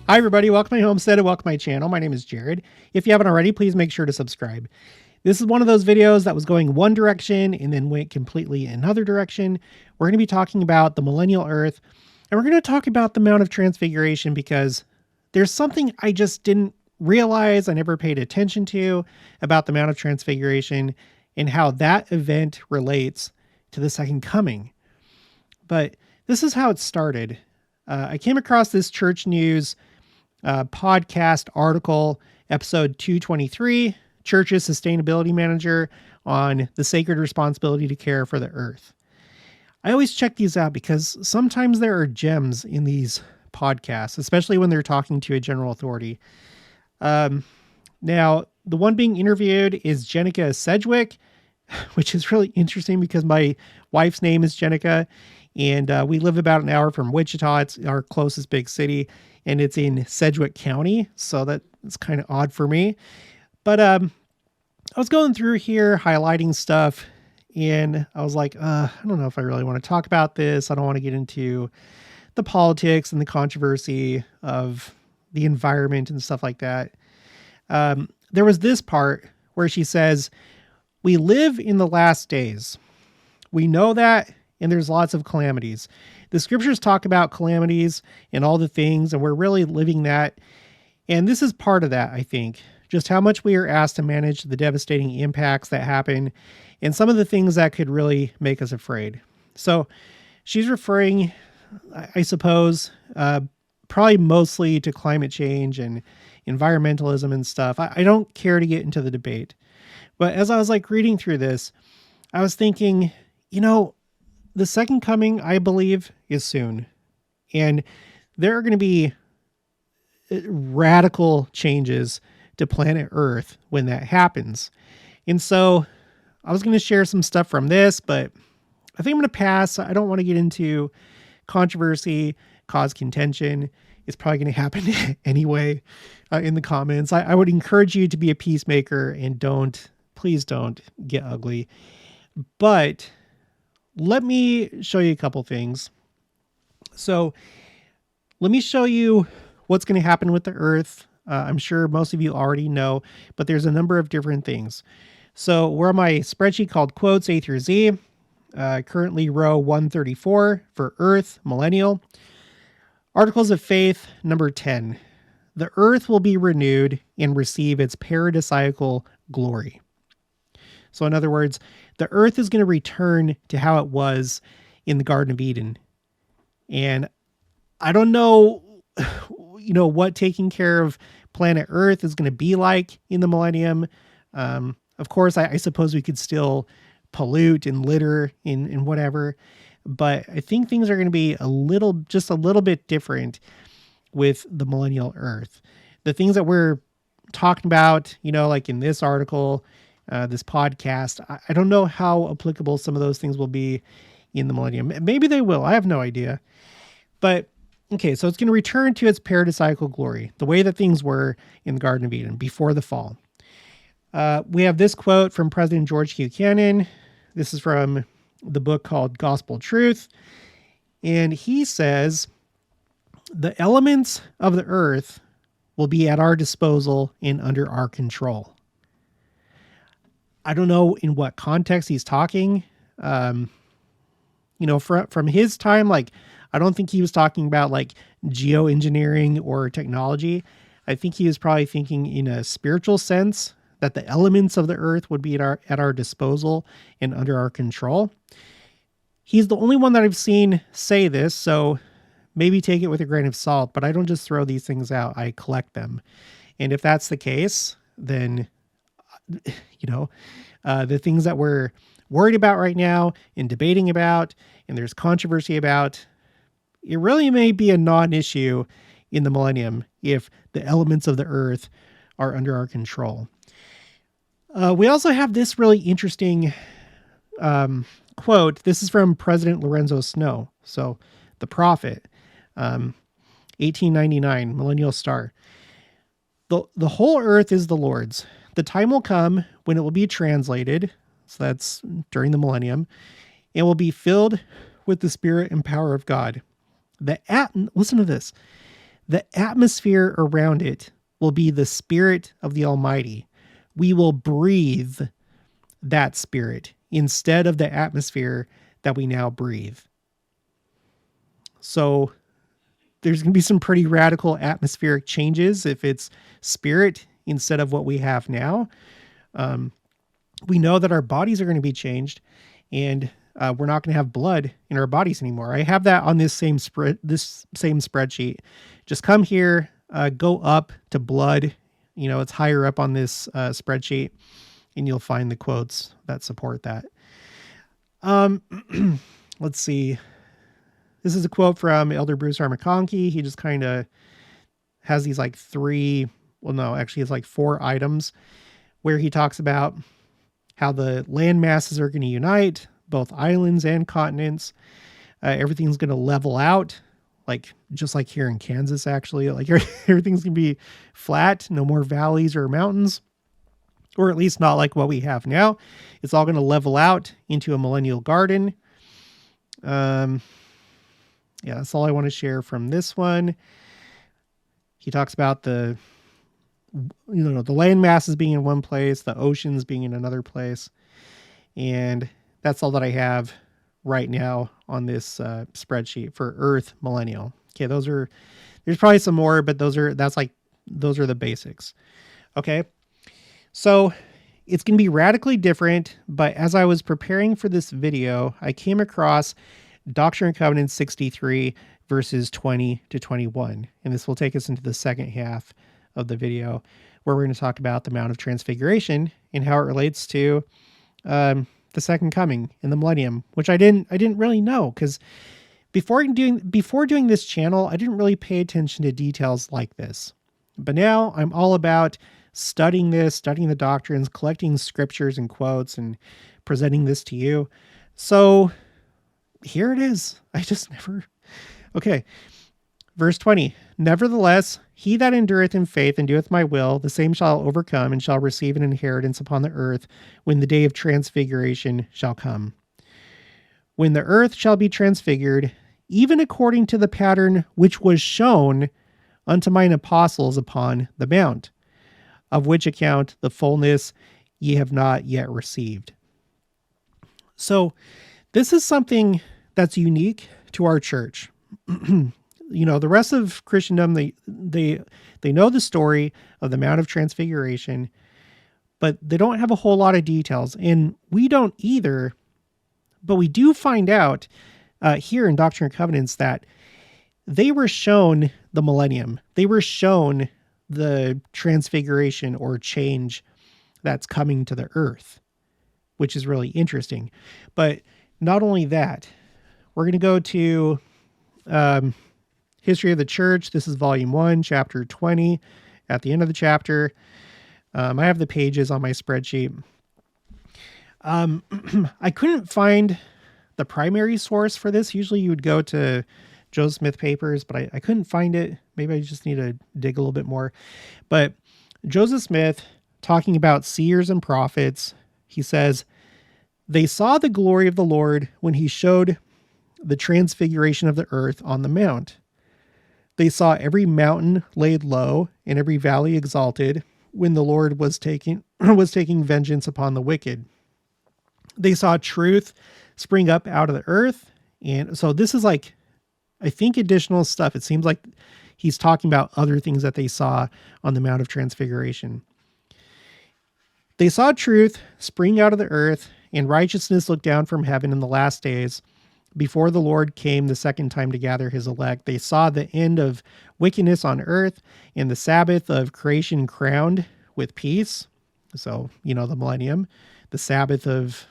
Hi, everybody. Welcome to my homestead and welcome to my channel. My name is Jared. If you haven't already, please make sure to subscribe. This is one of those videos that was going one direction and then went completely another direction. We're going to be talking about the Millennial Earth, and we're going to talk about the Mount of Transfiguration because there's something I just didn't realize, I never paid attention to about the Mount of Transfiguration and how that event relates to the second coming. But this is how it started. I came across this Church News podcast article, episode 223, Church's Sustainability Manager on the Sacred Responsibility to Care for the Earth. I always check these out because sometimes there are gems in these podcasts, especially when they're talking to a general authority. Now, the one being interviewed is Jennica Sedwick, which is really interesting because my wife's name is Jennica, and we live about an hour from Wichita. It's our closest big city, and it's in Sedgwick County, so that's kind of odd for me. But I was going through here, highlighting stuff, and I was like, I don't know if I really want to talk about this. I don't want to get into the politics and the controversy of the environment and stuff like that. There was this part where she says, "We live in the last days. We know that, and there's lots of calamities. The scriptures talk about calamities and all the things, and we're really living that. And this is part of that, I think, just how much we are asked to manage the devastating impacts that happen and some of the things that could really make us afraid." So she's referring, I suppose, probably mostly to climate change and environmentalism and stuff. I don't care to get into the debate. But as I was reading through this, I was thinking, the second coming, I believe, is soon. And there are going to be radical changes to planet Earth when that happens. And so I was going to share some stuff from this, but I think I'm going to pass. I don't want to get into controversy, cause contention. It's probably going to happen anyway in the comments. I would encourage you to be a peacemaker and please don't get ugly. But let me show you a couple things. So let me show you what's going to happen with the Earth. I'm sure most of you already know, but there's a number of different things. So we're on my spreadsheet called Quotes A through Z, currently row 134 for Earth, Millennial. Articles of Faith, number 10. The Earth will be renewed and receive its paradisiacal glory. So in other words, the Earth is going to return to how it was in the Garden of Eden. And I don't know, what taking care of planet Earth is going to be like in the millennium. Of course, I suppose we could still pollute and litter in whatever, but I think things are going to be just a little bit different with the millennial Earth. The things that we're talking about, like in this article, this podcast, I don't know how applicable some of those things will be in the millennium. Maybe they will. I have no idea. But okay, so it's going to return to its paradisiacal glory, the way that things were in the Garden of Eden before the fall. We have this quote from President George Buchanan. This is from the book called Gospel Truth. And he says, "The elements of the earth will be at our disposal and under our control." I don't know in what context he's talking. From his time, I don't think he was talking about geoengineering or technology. I think he was probably thinking in a spiritual sense that the elements of the earth would be at our disposal and under our control. He's the only one that I've seen say this, so maybe take it with a grain of salt, but I don't just throw these things out. I collect them. And if that's the case, then the things that we're worried about right now and debating about, and there's controversy about, it really may be a non-issue in the millennium if the elements of the earth are under our control. We also have this really interesting quote. This is from President Lorenzo Snow, so the prophet, 1899, Millennial Star. The whole earth is the Lord's. The time will come when it will be translated, so that's during the millennium, and will be filled with the spirit and power of God. Listen to this. The atmosphere around it will be the Spirit of the Almighty. We will breathe that Spirit instead of the atmosphere that we now breathe. So there's going to be some pretty radical atmospheric changes if it's Spirit instead of what we have now. We know that our bodies are going to be changed, and we're not going to have blood in our bodies anymore. I have that on this same spreadsheet. Just come here, go up to blood. It's higher up on this spreadsheet, and you'll find the quotes that support that. Let's see. This is a quote from Elder Bruce R. McConkie. He just kind of has these like it's like 4 items where he talks about how the land masses are going to unite, both islands and continents. Everything's going to level out, just like here in Kansas, actually. Like everything's going to be flat, no more valleys or mountains, or at least not like what we have now. It's all going to level out into a millennial garden. That's all I want to share from this one. He talks about the land masses being in one place, the oceans being in another place. And that's all that I have right now on this spreadsheet for Earth Millennial. Okay, there's probably some more, but those are the basics. Okay. So it's going to be radically different, but as I was preparing for this video, I came across Doctrine and Covenants 63 verses 20 to 21. And this will take us into the second half of the video, where we're going to talk about the Mount of Transfiguration and how it relates to the second coming in the millennium, which I didn't really know, because before doing this channel, I didn't really pay attention to details like this. But now I'm all about studying the doctrines, collecting scriptures and quotes, and presenting this to you. So here it is. Okay. Verse 20, nevertheless, he that endureth in faith and doeth my will, the same shall overcome and shall receive an inheritance upon the earth when the day of transfiguration shall come. When the earth shall be transfigured, even according to the pattern which was shown unto mine apostles upon the mount, of which account the fullness ye have not yet received. So this is something that's unique to our church. The rest of Christendom, they know the story of the Mount of Transfiguration, but they don't have a whole lot of details, and we don't either. But we do find out here in Doctrine and Covenants that they were shown the millennium. They were shown the transfiguration or change that's coming to the earth, which is really interesting. But not only that, we're going to go to History of the Church. This is volume 1, chapter 20. At the end of the chapter, I have the pages on my spreadsheet. I couldn't find the primary source for this. Usually you would go to Joseph Smith papers, but I couldn't find it. Maybe I just need to dig a little bit more. But Joseph Smith, talking about seers and prophets, he says, they saw the glory of the Lord when he showed the transfiguration of the earth on the mount. They saw every mountain laid low and every valley exalted when the Lord was taking vengeance upon the wicked. They saw truth spring up out of the earth. And so this is I think additional stuff. It seems like he's talking about other things that they saw on the Mount of Transfiguration. They saw truth spring out of the earth and righteousness look down from heaven in the last days. Before the Lord came the second time to gather his elect, they saw the end of wickedness on earth and the Sabbath of creation crowned with peace. So, the millennium, the Sabbath of,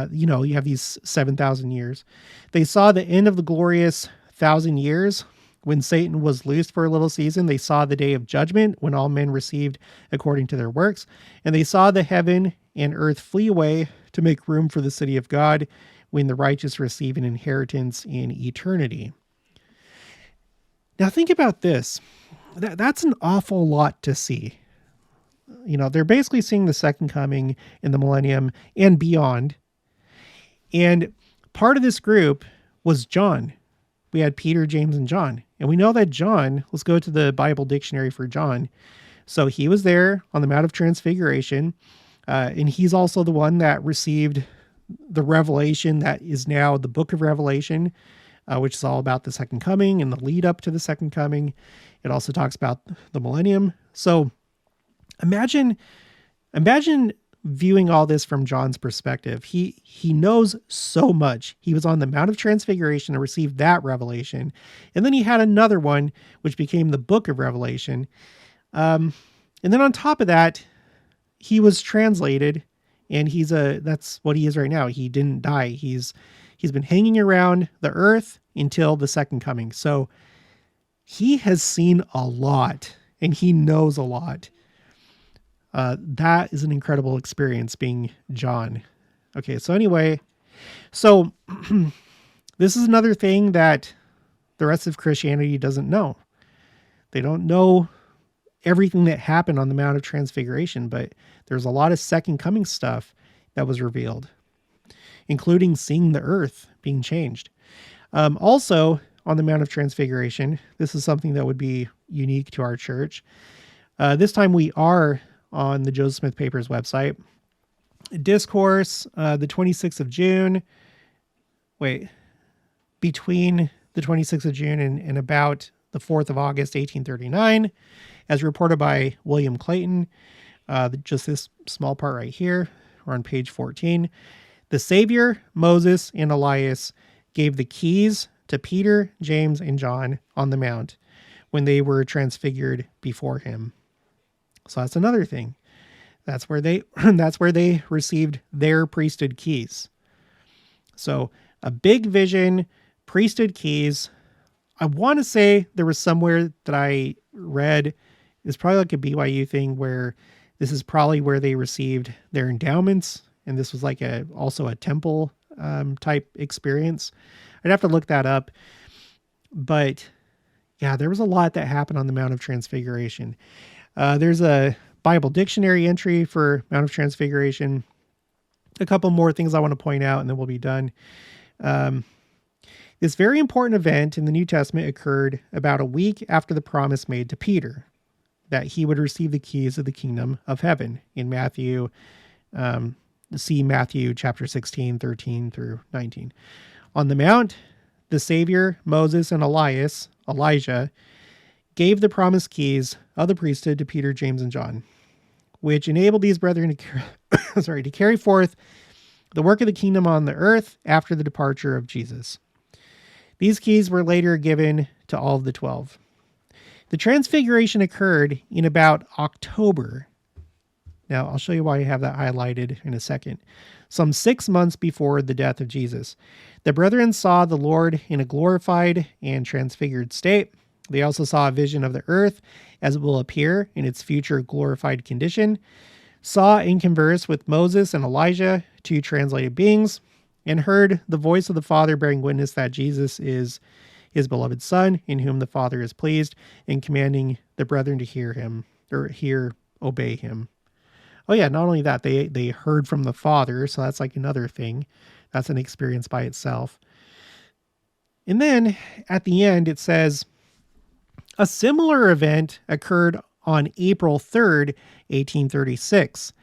you have these 7,000 years. They saw the end of the glorious 1,000 years when Satan was loosed for a little season. They saw the day of judgment when all men received according to their works. And they saw the heaven and earth flee away to make room for the city of God, when the righteous receive an inheritance in eternity. Now think about this. That's an awful lot to see. They're basically seeing the second coming in the millennium and beyond. And part of this group was John. We had Peter, James, and John. And we know that John, let's go to the Bible dictionary for John. So he was there on the Mount of Transfiguration, and he's also the one that received the revelation that is now the book of Revelation, which is all about the second coming and the lead up to the second coming. It also talks about the millennium. So imagine viewing all this from John's perspective. He knows so much. He was on the Mount of Transfiguration and received that revelation. And then he had another one, which became the book of Revelation. And then on top of that, he was translated, and that's what he is right now. He didn't die. He's been hanging around the earth until the second coming. So he has seen a lot, and he knows a lot. That is an incredible experience being John. Okay, so anyway, this is another thing that the rest of Christianity doesn't know. They don't know everything that happened on the Mount of Transfiguration, but there's a lot of second coming stuff that was revealed, including seeing the earth being changed. Also, on the Mount of Transfiguration, this is something that would be unique to our church. This time we are on the Joseph Smith Papers website. Discourse, the 26th of June. Between the 26th of June and about the 4th of August, 1839, as reported by William Clayton. Just this small part right here. We're on page 14. The Savior, Moses, and Elias gave the keys to Peter, James, and John on the mount when they were transfigured before him. So that's another thing. That's where they received their priesthood keys. So a big vision, priesthood keys. I want to say there was somewhere that I read, it's probably like a BYU thing, where this is probably where they received their endowments. And this was like also a temple type experience. I'd have to look that up. But yeah, there was a lot that happened on the Mount of Transfiguration. There's a Bible dictionary entry for Mount of Transfiguration. A couple more things I want to point out, and then we'll be done. This very important event in the New Testament occurred about a week after the promise made to Peter that he would receive the keys of the kingdom of heaven in Matthew. See Matthew chapter 16, 13 through 19. On the Mount, the Savior, Moses, and Elijah, gave the promised keys of the priesthood to Peter, James, and John, which enabled these brethren to carry forth the work of the kingdom on the earth after the departure of Jesus. These keys were later given to all of the 12. The transfiguration occurred in about October. Now, I'll show you why I have that highlighted in a second. Some 6 months before the death of Jesus. The brethren saw the Lord in a glorified and transfigured state. They also saw a vision of the earth as it will appear in its future glorified condition, saw and conversed with Moses and Elijah, two translated beings, and heard the voice of the Father bearing witness that Jesus is his beloved Son, in whom the Father is pleased, and commanding the brethren to obey him. Oh yeah, not only that, they heard from the Father, so that's like another thing. That's an experience by itself. And then at the end, it says, a similar event occurred on April 3rd, 1836,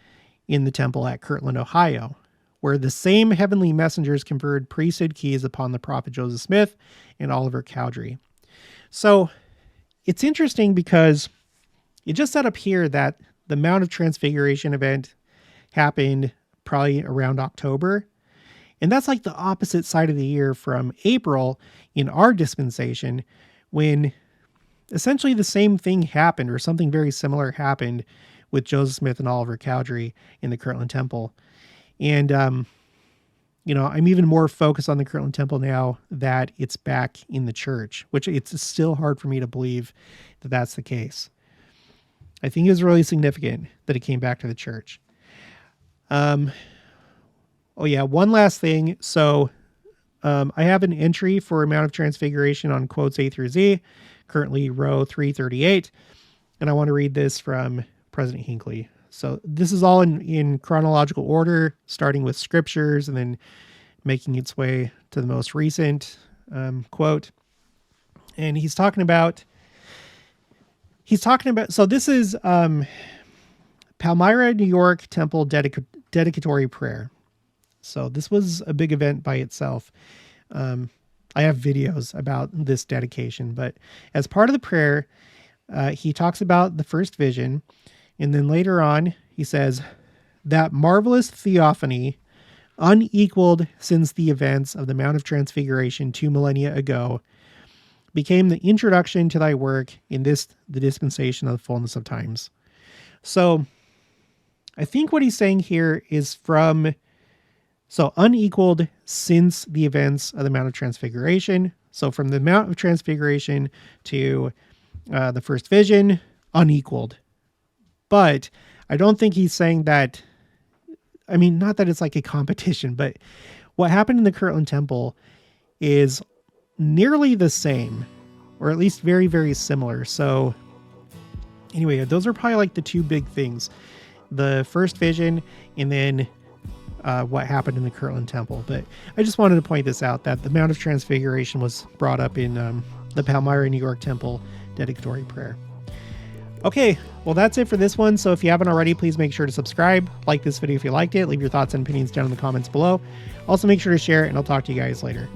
in the temple at Kirtland, Ohio, where the same heavenly messengers conferred priesthood keys upon the prophet Joseph Smith and Oliver Cowdery. So it's interesting because it just said up here that the Mount of Transfiguration event happened probably around October. And that's like the opposite side of the year from April in our dispensation, when essentially the same thing happened, or something very similar happened with Joseph Smith and Oliver Cowdery in the Kirtland Temple. And, I'm even more focused on the Kirtland Temple now that it's back in the church, which it's still hard for me to believe that that's the case. I think it was really significant that it came back to the church. One last thing. So I have an entry for Mount of Transfiguration on quotes A through Z, currently row 338. And I want to read this from President Hinckley. So this is all in chronological order, starting with scriptures and then making its way to the most recent quote. And he's talking about, so this is Palmyra, New York Temple dedicatory prayer. So this was a big event by itself. I have videos about this dedication, but as part of the prayer, he talks about the first vision. And then later on, he says, that marvelous theophany, unequaled since the events of the Mount of Transfiguration 2 millennia ago, became the introduction to thy work in the dispensation of the fullness of times. So I think what he's saying here is unequaled since the events of the Mount of Transfiguration. So from the Mount of Transfiguration to the first vision, unequaled. But I don't think he's saying that, I mean, not that it's like a competition, but what happened in the Kirtland Temple is nearly the same, or at least very, very similar. So anyway, those are probably like the two big things. The first vision, and then what happened in the Kirtland Temple. But I just wanted to point this out, that the Mount of Transfiguration was brought up in the Palmyra, New York Temple dedicatory prayer. Okay, well, that's it for this one. So if you haven't already, please make sure to subscribe, like this video if you liked it, leave your thoughts and opinions down in the comments below. Also make sure to share it, and I'll talk to you guys later.